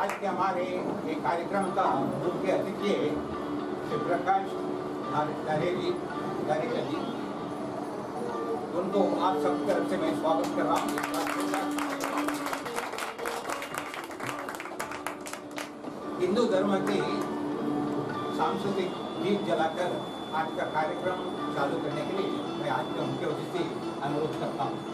आज के हमारे ये कार्यक्रम का मुख्य अतिथि है श्री प्रकाश धारेजा जी। उनको आप सब तरफ से मैं स्वागत कर रहा हूँ। हिंदू धर्म के सांस्कृतिक दीप जलाकर आज का कार्यक्रम चालू करने के लिए मैं आज के मुख्य अतिथि अनुरोध करता हूँ।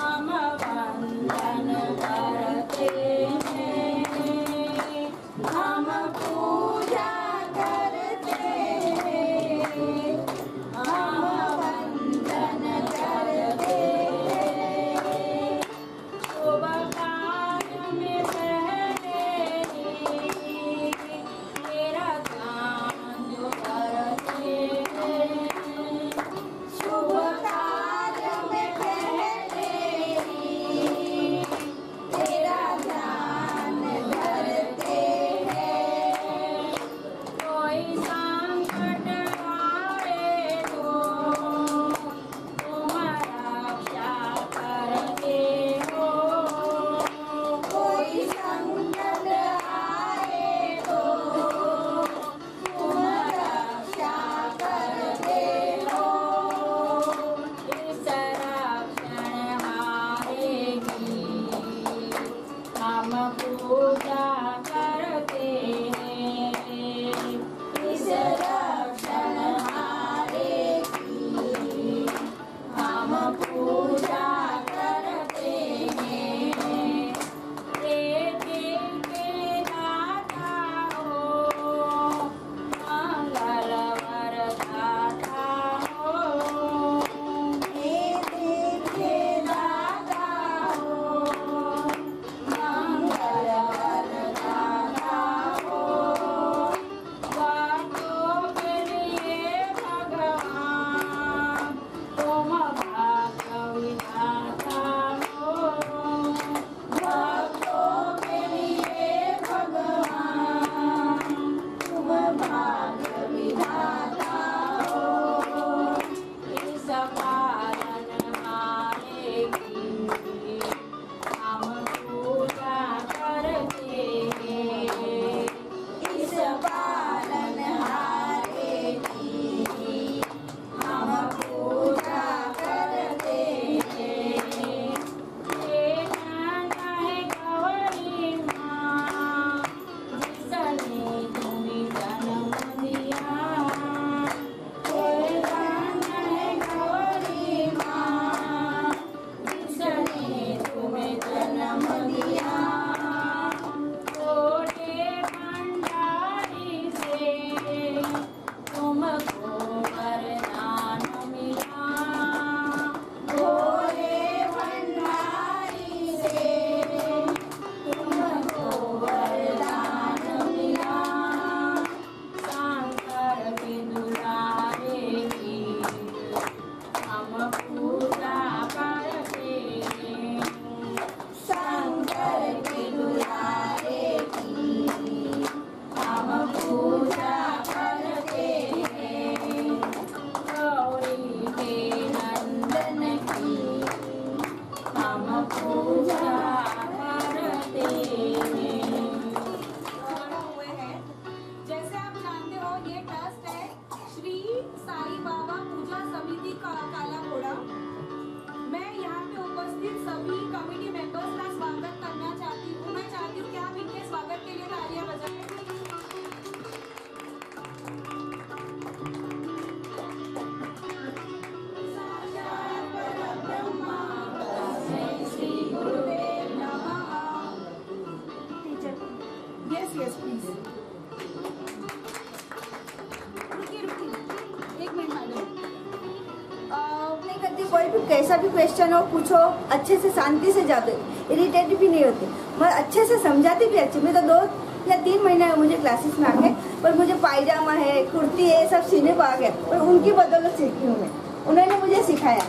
हम वंदन स्वाति काला घोड़ा। मैं यहाँ पे उपस्थित सभी कमेटी मेंबर्स का स्वागत करना चाहती हूँ। मैं चाहती हूँ कि आप इनके स्वागत के लिए तालियां बजाएं। Yes, please. रुकिए, 1 मिनट मैडम। नहीं करती, कोई भी कैसा भी क्वेश्चन हो पूछो, अच्छे से शांति से जाते, इरिटेट भी नहीं होते, मैं अच्छे से समझाती भी अच्छे। मैं तो 2 या 3 महीने मुझे क्लासेस में आके, पर मुझे पायजामा है, कुर्ती है, सब सीने को आ गया, पर उनकी बदौलत सीखी हूँ मैं, उन्होंने मुझे सिखाया।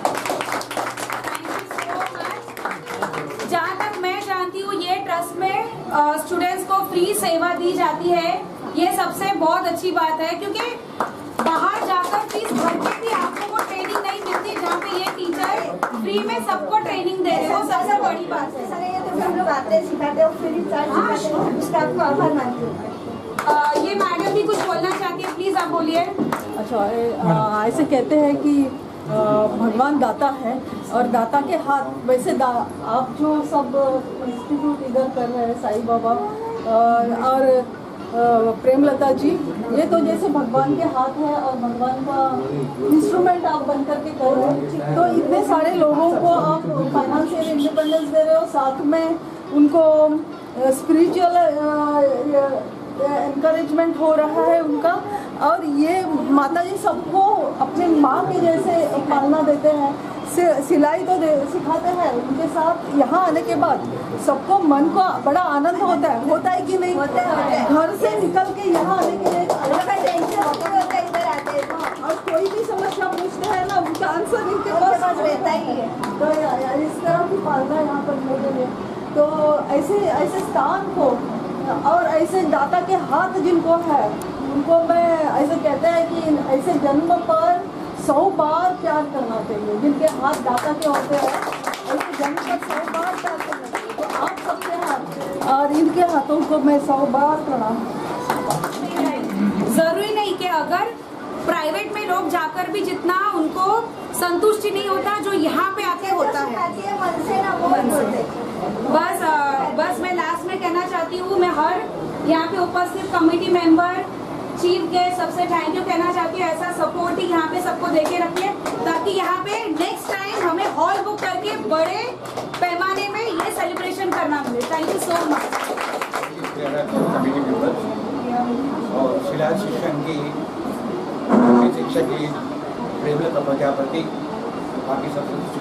जहाँ तक मैं जानती हूँ ये ट्रस्ट में स्टूडेंट्स को फ्री सेवा दी जाती है। ये सबसे बहुत अच्छी बात है, क्योंकि बाहर जाकर फीस भर के भी आपको वो ट्रेनिंग नहीं मिलती, जहाँ पे ये टीचर फ्री में सबको ट्रेनिंग दे रहे हैं, वो सबसे बड़ी बात है। सर ये तो हम लोग आते हैं, सिखाते हैं, फ्री चार्ज उसका आपको आभार मानती हूँ। ये मैडम भी कुछ बोलना चाहती है, प्लीज आप बोलिए। अच्छा, ऐसे कहते हैं कि भगवान दाता है और दाता के हाथ, वैसे आप जो सब इंस्टीट्यूट इधर कर रहे हैं, साईं बाबा और प्रेमलता जी, ये तो जैसे भगवान के हाथ है और भगवान का इंस्ट्रूमेंट आप बन करके कर रहे हैं। तो इतने सारे लोगों को आप फाइनेंशियल इंडिपेंडेंस दे रहे हो, साथ में उनको स्पिरिचुअल एनकरेजमेंट हो रहा है उनका, और ये माता जी सबको अपने माँ के जैसे पालना देते हैं, सिलाई तो सिखाते हैं। उनके साथ यहाँ आने के बाद सबको मन को बड़ा आनंद होता है कि नहीं? होता है। घर से निकल के यहाँ आने के लिए टेंशन होता है, इधर आते हैं और कोई भी समस्या पूछते हैं ना, उनका आंसर इनके पास पास रहता ही है। तो इस तरह की पालना यहाँ पर मेरे लिए, तो ऐसे स्थान को और ऐसे दाता के हाथ जिनको है, उनको मैं ऐसे कहते हैं कि ऐसे जन्म पर 100 बार प्यार करना चाहिए। जिनके हाथ दाता के होते हैं, ऐसे जन्म पर 100 बार प्यार करना चाहिए। तो आप सबके हाथ और इनके हाथों को मैं 100 बार प्रणाम। जरूरी नहीं कि अगर प्राइवेट में लोग जाकर भी जितना उनको संतुष्टि नहीं होता, जो यहाँ पे आके होता है। मन से ना मन से। बस मैं लास्ट में कहना चाहती हूँ, मैं हर यहाँ पे उपस्थित कमेटी मेंबर, चीफ गेस्ट, सबसे थैंक यू कहना चाहती हूँ। ऐसा सपोर्ट ही यहाँ पे सबको देके रखिए, ताकि यहाँ पे नेक्स्ट टाइम हमें हॉल बुक करके बड़े पैमाने में ये सेलिब्रेशन करना मिले। Thank you so much. Committee members और शिला शिक्षण की शिक्षक की प्रेमलता प्रजापति, बाकी सब सदस्य।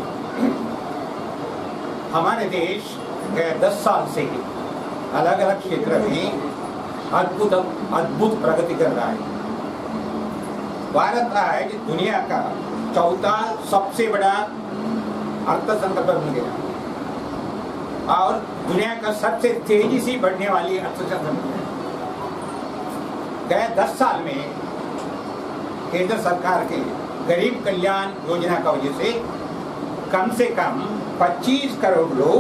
हमारे देश गए 10 साल से अलग अलग क्षेत्र में अद्भुत प्रगति कर रहा है। भारत आज दुनिया का 4था सबसे बड़ा अर्थतंत्र बन गया और दुनिया का सबसे तेजी से बढ़ने वाली अर्थतंत्र बन गया। गए 10 साल में केंद्र सरकार के गरीब कल्याण योजना का वजह से कम 25 करोड़ लोग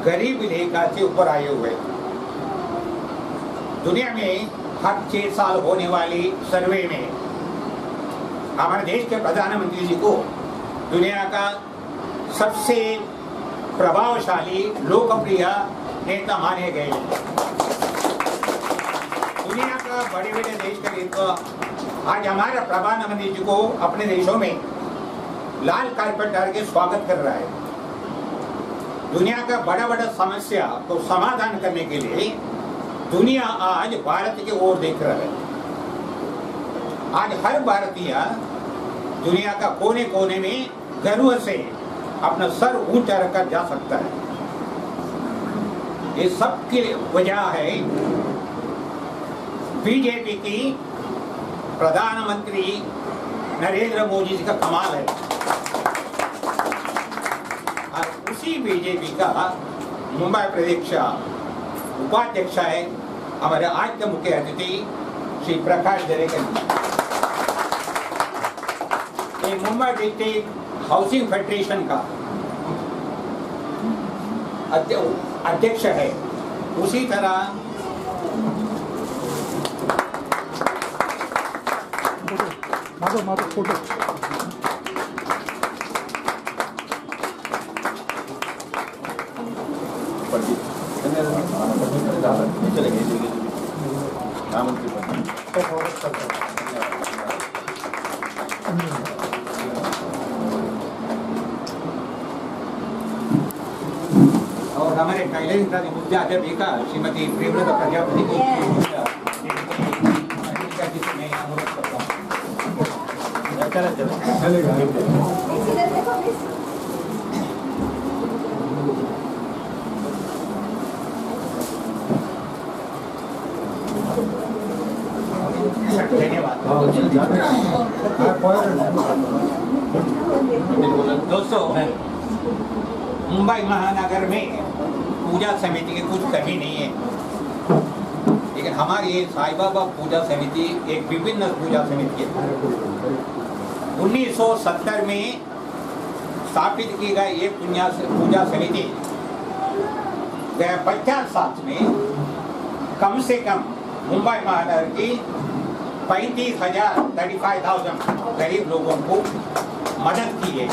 गरीब रेखा से ऊपर आए हुए। दुनिया में हर 6 साल होने वाली सर्वे में हमारे देश के प्रधानमंत्री जी को दुनिया का सबसे प्रभावशाली लोकप्रिय नेता माने गए। दुनिया का बड़े बड़े देश का नेता आज हमारे प्रधानमंत्री जी को अपने देशों में लाल कार्पेट डाल के स्वागत कर रहा है। दुनिया का बड़ा बड़ा समस्या को समाधान करने के लिए दुनिया आज भारत की ओर देख रहा है। आज हर भारतीय दुनिया का कोने कोने में गर्व से अपना सर ऊंचा रखकर जा सकता है। ये सब की वजह है बीजेपी की प्रधानमंत्री नरेंद्र मोदी जी का कमाल है। और उसी बीजेपी का मुंबई प्रदेश उपाध्यक्ष है हमारे आज के मुख्य अतिथि श्री प्रकाश जरेकर। ये मुंबई डिस्ट्रिक्ट हाउसिंग फेडरेशन का अध्यक्ष है। उसी तरह फोटो और हमारे कैलेंडर के मुद्दे अध्यापिका श्रीमती प्रियव्रत प्रजापति को मैं अनुरोध करता हूँ। इधर देखो प्लीज। धन्यवाद। दोस्तों, मुंबई महानगर में पूजा समिति की कुछ कमी नहीं है, लेकिन हमारी ये साईं बाबा पूजा समिति एक विभिन्न पूजा समिति है। 1970 में स्थापित की गई ये पूजा समिति गए 50 साल में कम से कम मुंबई महानगर की 35,000 गरीब लोगों को मदद की है।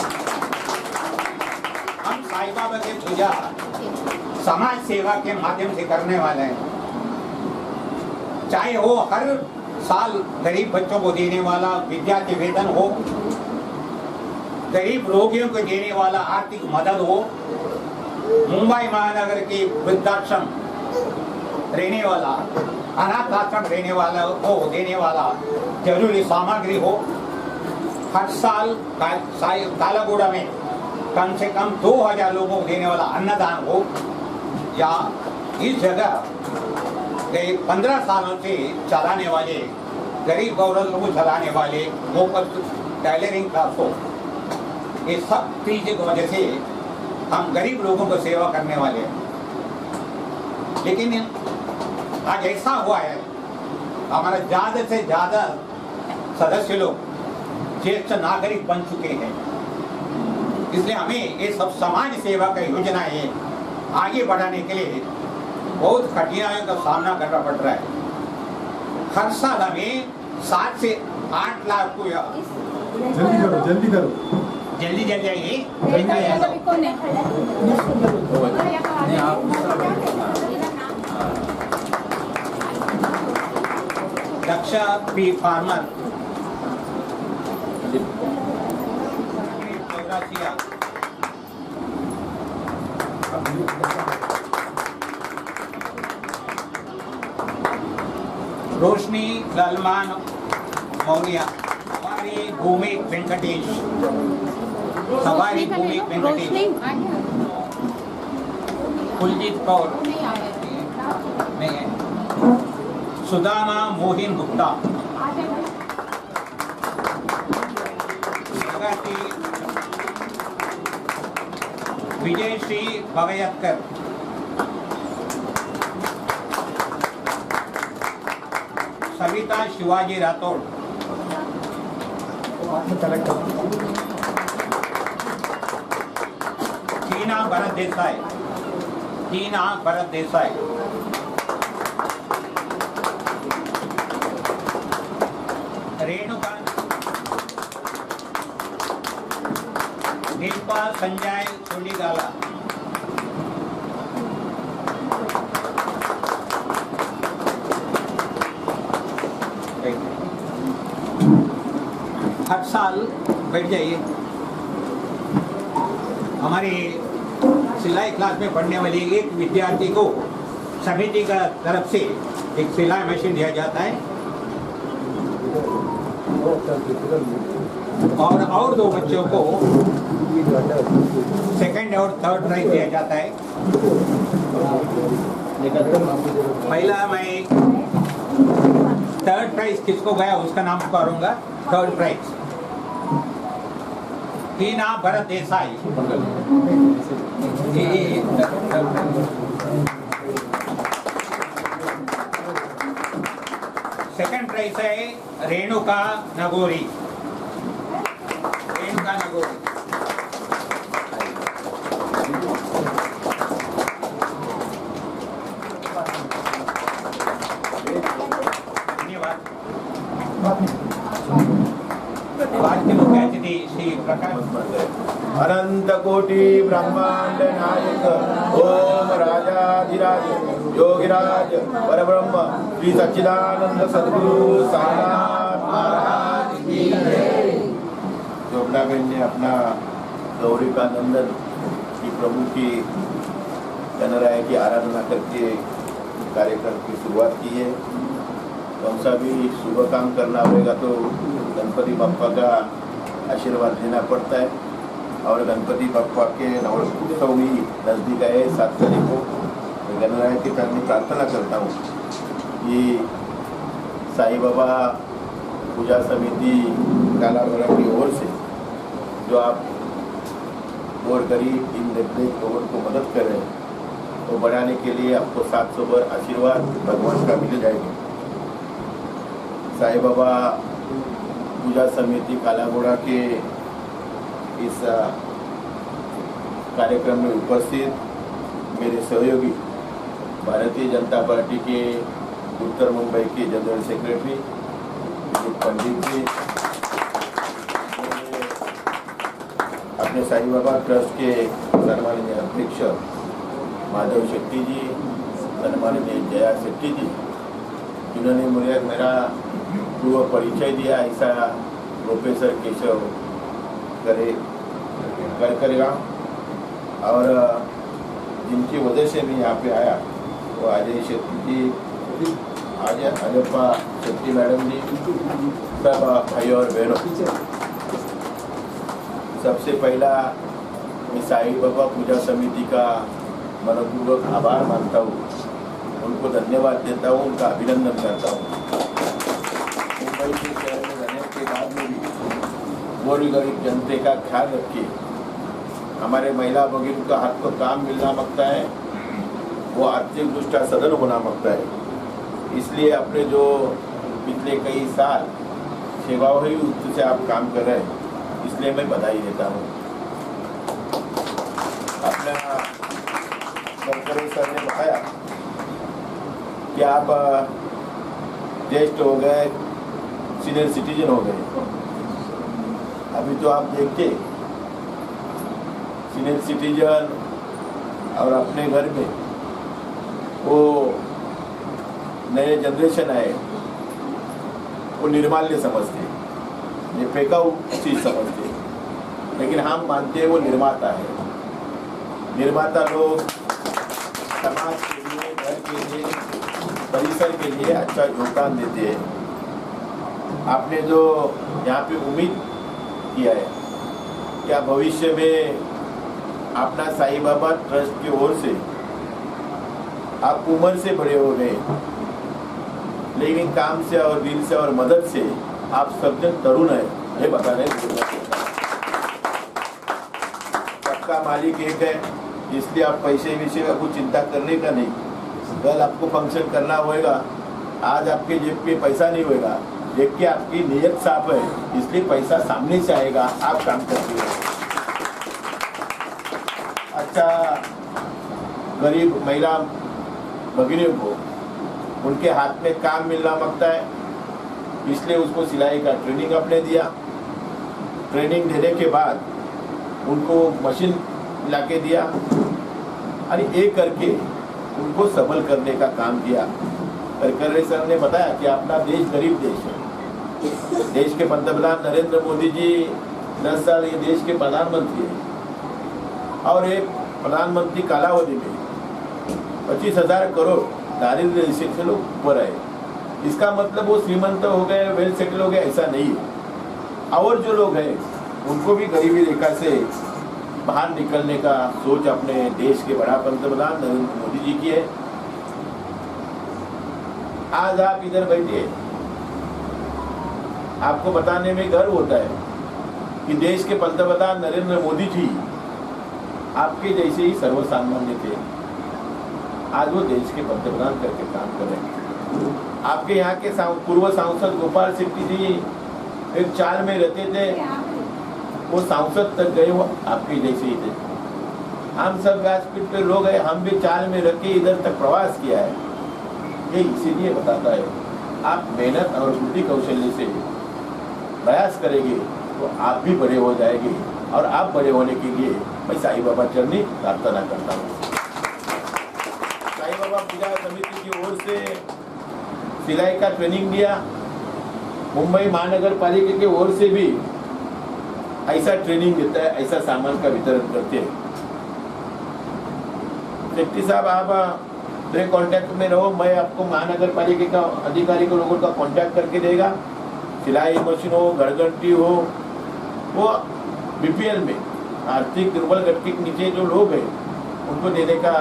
हम साईं बाबा की पूजा समाज सेवा के माध्यम से करने वाले हैं, चाहे वो हर साल गरीब बच्चों को देने वाला विद्यार्थी वेतन हो, गरीब रोगियों को देने वाला आर्थिक मदद हो, मुंबई महानगर की वृद्धाश्रम रहने वाला, अनाथ आश्रम रहने वाला हो देने वाला जरूरी सामग्री हो, हर साल कालागुड़ा में कम से कम 2000 लोगों को देने वाला अन्नदान हो, या इस जगह गए 15 सालों से चलाने वाले गरीब औरतों को चलाने वाले मुफ्त टेलरिंग क्लास हो, ये सब चीज़ों की वजह से हम गरीब लोगों को सेवा करने वाले हैं। लेकिन आज ऐसा हुआ है, हमारा ज़्यादा से ज़्यादा सदस्य लोग ज्येष्ठ नागरिक बन चुके हैं, इसलिए हमें ये सब समाज सेवा का योजनाएं आगे बढ़ाने के लिए बहुत कठिनाइयों का सामना करना पड़ रहा है। हर साल हमें 7 से 8 लाख को जल्दी करो जल्दी आइए। दक्षा पी फार्मर चौरासिया रोशनी ललमान मौर्या, हमारी भूमि वेंकटेश, सवारी भूमि वेंकटेश, कुलजीत कौर नहीं है, सुदामा मोहिन गुप्ता, विजय श्री भवयत्कर, सविता शिवाजी राठौड़, टीना भरत देसाई, रेणुका दीपा संजय सोलीगाला, हर साल बैठ जाइए। हमारी सिलाई क्लास में पढ़ने वाली एक विद्यार्थी को समिति का तरफ से एक सिलाई मशीन दिया जाता है, और 2 बच्चों को सेकंड और थर्ड प्राइज दिया जाता है। पहला मैं थर्ड प्राइज किसको गया उसका नाम करूंगा। थर्ड प्राइज टीना भरत देसाई, सेकंड प्राइज है रेणुका नगोरी। धन्यवाद। आज के मुख्य अतिथि श्री प्रकाश अनंत कोटि ब्रह्मांड नायक ओम राजाधिराज योगीराज परब्रह्म श्री सच्चिदानंद सद्गुरु साईनाथ महाराज की जय। शोभना बहन ने अपना गौरी का नंदन की प्रभु की गणराय की आराधना करके कार्यक्रम की शुरुआत की है। कौन सा भी शुभ काम करना होगा तो गणपति बप्पा का आशीर्वाद लेना पड़ता है और गणपति बप्पा के नवोत्सव भी नज़दीक आए 7 तारीख को। गणराय की तरफ प्रार्थना करता हूँ कि साईं बाबा पूजा समिति कालागोड़ा की ओर से जो आप और गरीब इन निर्देश लोगों को मदद कर रहे हैं तो बढ़ाने के लिए आपको 700 बार आशीर्वाद भगवान का मिल जाएगा। साईं बाबा पूजा समिति कालागोड़ा के इस कार्यक्रम में उपस्थित मेरे सहयोगी भारतीय जनता पार्टी के उत्तर मुंबई के जनरल सेक्रेटरी पंडित जी, अपने साईं बाबा ट्रस्ट के सम्माननीय अध्यक्ष माधव शेट्टी जी, सम्माननीय जया शेट्टी जी, जिन्होंने मुझे मेरा पूर्व परिचय दिया, ऐसा प्रोफेसर केशव करेगा और जिनकी वजह से मैं यहाँ पे आया वो अजय शेट्टी जी, अजप्पा शेट्टी मैडम जी, सब भाई और बहनों, सबसे पहला मैं साईं बाबा पूजा समिति का मनपूर्वक आभार मानता हूँ, उनको धन्यवाद देता हूँ, उनका अभिनंदन करता हूँ। मुंबई के शहर में रहने के बाद में भी गोरी गरीब जनते का ख्याल रखिए। हमारे महिला भगिन का हाथ को काम मिलना मांगता है, वो आर्थिक दृष्टि सदन होना मांगता है। इसलिए अपने जो पिछले कई साल सेवा हुई उससे आप काम कर रहे हैं, इसलिए मैं बधाई देता हूँ। अपना डॉक्टर सर ने बताया कि आप ज्येष्ठ हो गए, सीनियर सिटीजन हो गए। अभी तो आप देखते सीनियर सिटीजन और अपने घर में वो नए जनरेशन आए, वो निर्माल्य समझते, ये फेंकाऊ चीज समझते, लेकिन हम मानते हैं वो निर्माता है। निर्माता लोग समाज के लिए, घर के लिए, परिसर के लिए अच्छा योगदान देते हैं। आपने जो यहाँ पे उम्मीद किया है क्या भविष्य में अपना साईं बाबा ट्रस्ट की ओर से आप उम्र से बड़े हो गए, लेकिन काम से और दिल से और मदद से आप सब जन तरुण है, ये बताने सबका मालिक एक है, इसलिए आप पैसे विषय का कुछ चिंता करने का नहीं। कल आपको फंक्शन करना होगा, आज आपके जेब पे पैसा नहीं होगा, देख के आपकी नीयत साफ है, इसलिए पैसा सामने से आएगा, आप काम करते हैं। अच्छा गरीब महिला भगिनियों को उनके हाथ में काम मिलना मांगता है, इसलिए उसको सिलाई का ट्रेनिंग आपने दिया। ट्रेनिंग देने के बाद उनको मशीन लाके दिया और एक करके उनको सबल करने का काम किया। करकरे सर ने बताया कि अपना देश गरीब देश है। देश के पंतप्रधान नरेंद्र मोदी जी 10 साल ये देश के प्रधानमंत्री हैं और एक प्रधानमंत्री कालावधि में 25,000 करोड़ दारिद्र्य रेखा से लोग ऊपर आए। इसका मतलब वो श्रीमंत हो गए, वेल सेटल हो गए, ऐसा नहीं है। और जो लोग हैं उनको भी गरीबी रेखा से बाहर निकलने का सोच अपने देश के बड़ा पंतप्रधान नरेंद्र मोदी जी की है। आज आप इधर बैठिए, आपको बताने में गर्व होता है कि देश के पंतप्रधान नरेंद्र मोदी जी आपके जैसे ही सर्वसामान्य थे, आज वो देश के पंतप्रधान करके काम कर रहे हैं। आपके यहाँ के पूर्व सांसद गोपाल शेट्टी जी एक चाल में रहते थे, वो सांसद तक गए, वो आपके जैसे ही थे। हम सब व्यासपीठ पे लोग हैं, हम भी चाल में रख के इधर तक प्रवास किया है। ये इसीलिए बताता है आप मेहनत और बुद्धि कौशल्य से प्रयास करेंगे तो आप भी बड़े हो जाएंगे, और आप बड़े होने के लिए मैं साईं बाबा चरणी प्रार्थना करता हूँ। साईं बाबा पूजा समिति की ओर से सिलाई का ट्रेनिंग दिया। मुंबई महानगर पालिका की ओर से भी ऐसा ट्रेनिंग देता है, ऐसा सामान का वितरण करते हैं। सेक्रेटरी साहब आप मेरे कांटेक्ट में रहो, मैं आपको महानगर पालिका का अधिकारी को लोगों का कांटेक्ट करके देगा। सिलाई मशीन हो, घरघंटी हो, वो बीपीएल में आर्थिक दुर्बल गटकी के नीचे जो लोग हैं उनको देने का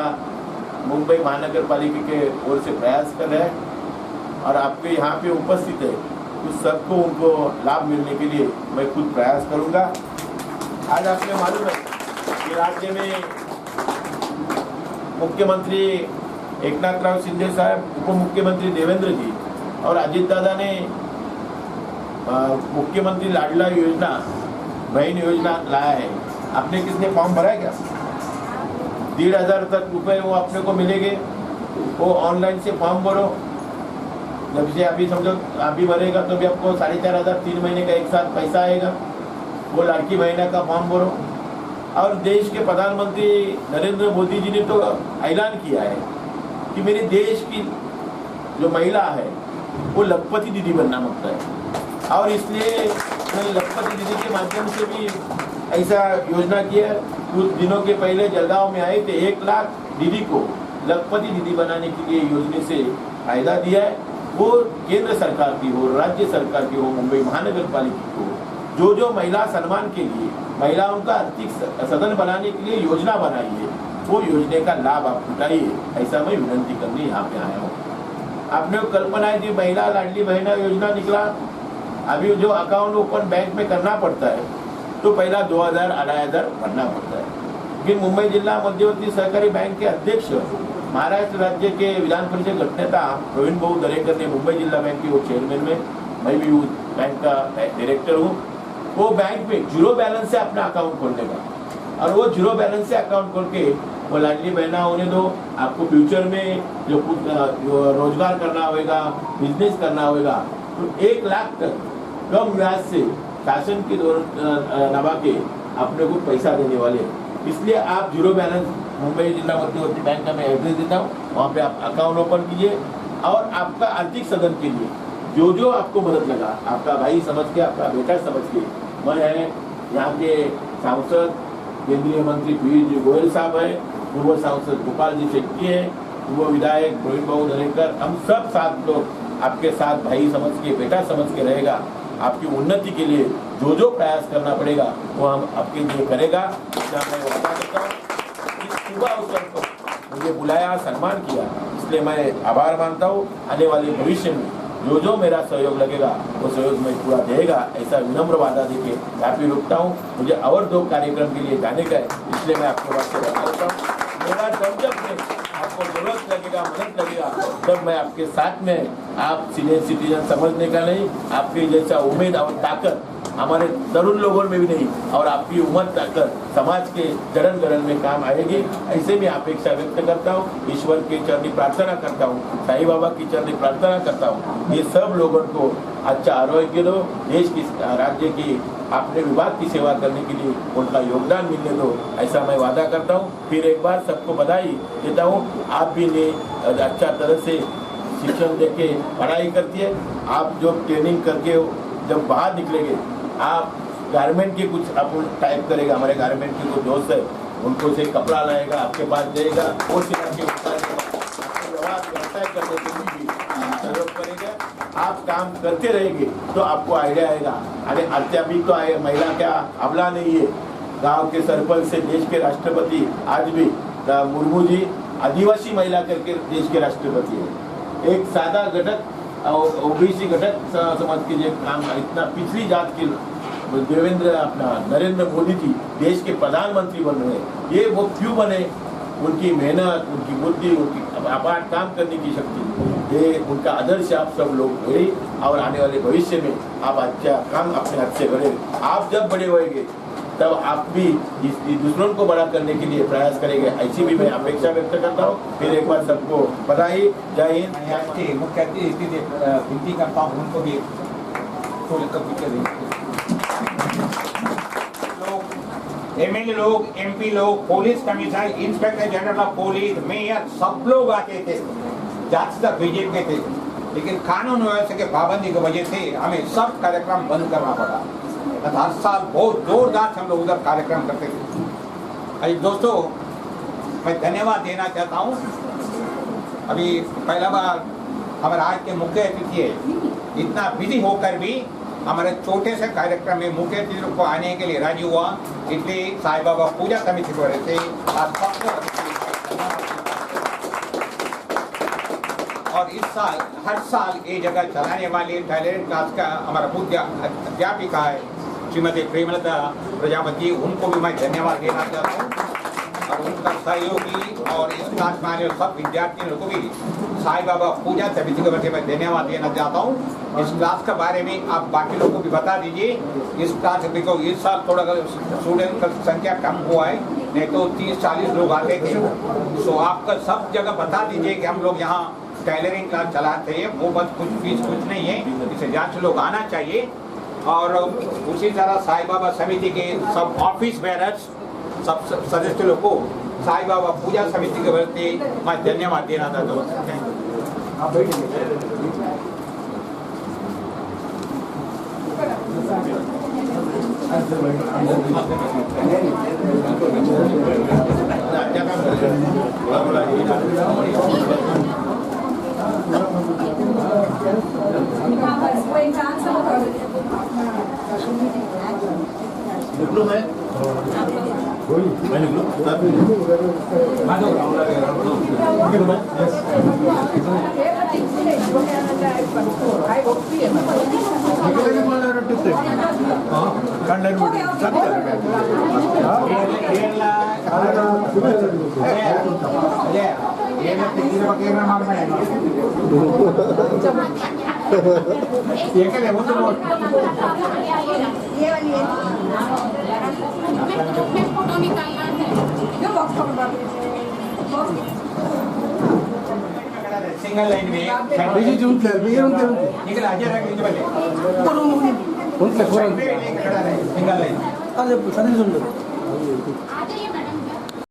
मुंबई महानगर पालिका के ओर से प्रयास कर रहे हैं। और आपके यहाँ पे उपस्थित है तो सबको उनको लाभ मिलने के लिए मैं खुद प्रयास करूँगा। आज आपने मालूम है कि राज्य में मुख्यमंत्री एकनाथराव शिंदे साहब, उप मुख्यमंत्री देवेंद्र जी और अजित दादा ने मुख्यमंत्री लाडला योजना, बहन योजना लाया है। आपने किसने फॉर्म भरा है क्या? 1,500 तक रुपए वो अपने को मिलेंगे। वो ऑनलाइन से फॉर्म भरो। जब से अभी समझो अभी भरेगा तो भी आपको 4,500 3 महीने का एक साथ पैसा आएगा। वो लड़की महीना का फॉर्म भरो। और देश के प्रधानमंत्री नरेंद्र मोदी जी ने तो ऐलान किया है कि मेरे देश की जो महिला है वो लखपति दीदी बनना मांगता है। और इसलिए मैंने लखपति दीदी के माध्यम से भी ऐसा योजना किया। कुछ दिनों के पहले जलगांव में आए थे, 1 लाख दीदी को लखपति दीदी बनाने के लिए योजना से फायदा दिया है। वो केंद्र सरकार की हो, राज्य सरकार की हो, मुंबई महानगर पालिका की हो, जो महिला सम्मान के लिए महिलाओं का आर्थिक सदन बनाने के लिए योजना बनाई है, वो योजना का लाभ आप उठाइए, ऐसा मैं विनंती करने यहाँ पे आया हूँ। आपने कल्पना है कि महिला लाडली बहना योजना निकला। अभी जो अकाउंट ओपन बैंक में करना पड़ता है तो पहला 2,000 2,500 भरना पड़ता है। लेकिन मुंबई जिला मध्यवर्ती सहकारी बैंक के अध्यक्ष, महाराष्ट्र राज्य के विधान परिषद गठनेता प्रवीण भाऊ दरेकर ने मुंबई जिला बैंक के वो चेयरमैन में, मैं भी उस बैंक का डायरेक्टर हूँ। वो बैंक में 0 बैलेंस से अपना अकाउंट खोलने का, और वो 0 बैलेंस से अकाउंट खोल के वो लाडली बहना होने दो। आपको फ्यूचर में जो कुछ रोजगार करना होगा, बिजनेस करना होगा, तो 1 लाख तक कम ब्याज से शासन के दबा के अपने को पैसा देने वाले। इसलिए आप 0 बैलेंस मुंबई जिला मध्यवर्ती बैंक का मैं एड्रेस देता हूँ, वहाँ पे आप अकाउंट ओपन कीजिए। और आपका आर्थिक सदन के लिए जो आपको मदद लगा, आपका भाई समझ के, आपका बेटा समझ के, मैं है यहाँ के सांसद केंद्रीय मंत्री पीयूष गोयल साहब है, पूर्व सांसद गोपाल जी शेट्टी है, पूर्व विधायक प्रवीण भाऊ दरेकर, हम सब साथ लोग आपके साथ भाई समझ के, बेटा समझ के रहेगा। आपकी उन्नति के लिए जो प्रयास करना पड़ेगा वो हम आपके लिए करेगा। मैं वादा करता हूँ। इस शुभ अवसर पर मुझे बुलाया, सम्मान किया, इसलिए मैं आभार मानता हूँ। आने वाले भविष्य में जो मेरा सहयोग लगेगा वो सहयोग मैं पूरा देगा, ऐसा विनम्र वादा देके यहाँ पे रुकता हूँ। मुझे और 2 कार्यक्रम के लिए जाने का है, इसलिए मैं आपको बात से बता देता हूँ। मेरा जब आपको जरूरत लगेगा, मदद लगेगा, तब मैं आपके साथ में, आप सीनियर सिटीजन समझने का नहीं, आपके जैसा उम्मीद और ताकत हमारे तरुण लोगों में भी नहीं, और आपकी उम्र ताकत समाज के जड़न गड़न में काम आएगी, ऐसे भी अपेक्षा व्यक्त करता हूँ। ईश्वर के चरणी प्रार्थना करता हूँ, साईं बाबा की चरणी प्रार्थना करता हूँ, ये सब लोगों को अच्छा आरोग्य दो, देश की, राज्य की, अपने विभाग की सेवा करने के लिए उनका योगदान मिलने दो, ऐसा मैं वादा करता हूँ। फिर एक बार सबको बधाई देता हूँ। आप भी ने अच्छा तरह से शिक्षण देके पढ़ाई करती है। आप जो ट्रेनिंग करके जब बाहर निकलेंगे, आप गारमेंट के कुछ आप टाइप करेगा, हमारे गारमेंट के कुछ दोस्त है, उनको से कपड़ा लाएगा, आपके पास देगा, वो सिला के व्यवसाय करने के लिए भी जरूरत पड़ेगा। आप काम करते रहेंगे तो आपको आइडिया आएगा। अरे अभी तो आए, महिला क्या अबला नहीं है। गांव के सरपंच से देश के राष्ट्रपति, आज भी मुर्मू जी आदिवासी महिला करके देश के राष्ट्रपति है। एक सादा घटक ओबीसी घटक समझ के जो काम, इतना पिछड़ी जात के देवेंद्र अपना नरेंद्र मोदी जी देश के प्रधानमंत्री बन रहे। ये वो क्यों बने? उनकी मेहनत, उनकी बुद्धि, उनकी अपार काम करने की शक्ति, ये उनका आदर्श आप सब लोग ले, और आने वाले भविष्य में आप अच्छा काम अपने हाथ से करें। आप जब बड़े होंगे तब आप भी दूसरों को बड़ा करने के लिए प्रयास करेंगे, ऐसी भी मैं अपेक्षा व्यक्त करता हूँ। फिर एक बार सबको बधाई, जय हिंद। मुख्य अतिथि विनती करता हूँ उनको भी लोग एमएलए लोग, एमपी लोग, police commissioner, inspector general of police, mayor, सब लोग आते थे, ज्यादातर बीजेपी के थे। लेकिन कानून व्यवस्था के पाबंदी की वजह से हमें सब कार्यक्रम बंद करना पड़ा। हर साल बहुत जोरदार से हम लोग उधर कार्यक्रम करते थे। अरे दोस्तों, मैं धन्यवाद देना चाहता हूँ। अभी पहला बार हमारे आज के मुख्य अतिथि है, इतना बिजी होकर भी हमारे छोटे से कार्यक्रम में मुख्य अतिथि को आने के लिए राजी हुआ। इसलिए साईं बाबा पूजा समिति की वजह से आज सबको और इस साल हर साल ये जगह चलाने वाली टैलेंट क्लास का हमारा पूज्य अध्यापिका है श्रीमती प्रेमलता प्रजापति, उनको भी मैं धन्यवाद देना चाहता हूँ और उनका सहयोगी और इस क्लास में आने वाले सब विद्यार्थियों को भी साईं बाबा पूजा समिति के वजह मैं धन्यवाद देना चाहता हूँ। इस क्लास के बारे में आप बाकी लोगों को भी बता दीजिए। इस क्लास देखो इस साल थोड़ा स्टूडेंट का संख्या कम हुआ है, नहीं तो 30-40 लोग आते थे। तो आपका सब जगह बता दीजिए कि हम लोग यहाँ टेलरिंग क्लास चलाते हैं, वो बस कुछ फीस कुछ नहीं है, इसे ज़्यादा से लोग आना चाहिए। और उसी तरह साईं बाबा समिति के सब ऑफिस बेरर्स, सब सदस्य लोग को साईं बाबा पूजा समिति के वजह से मैं धन्यवाद देना चाहता हूँ। ये वाली है सिंगल लाइन में निकल आजा रख लीजिए पहले सिंगल लाइन अरे सनी सुन लो आ जाइए मैडम।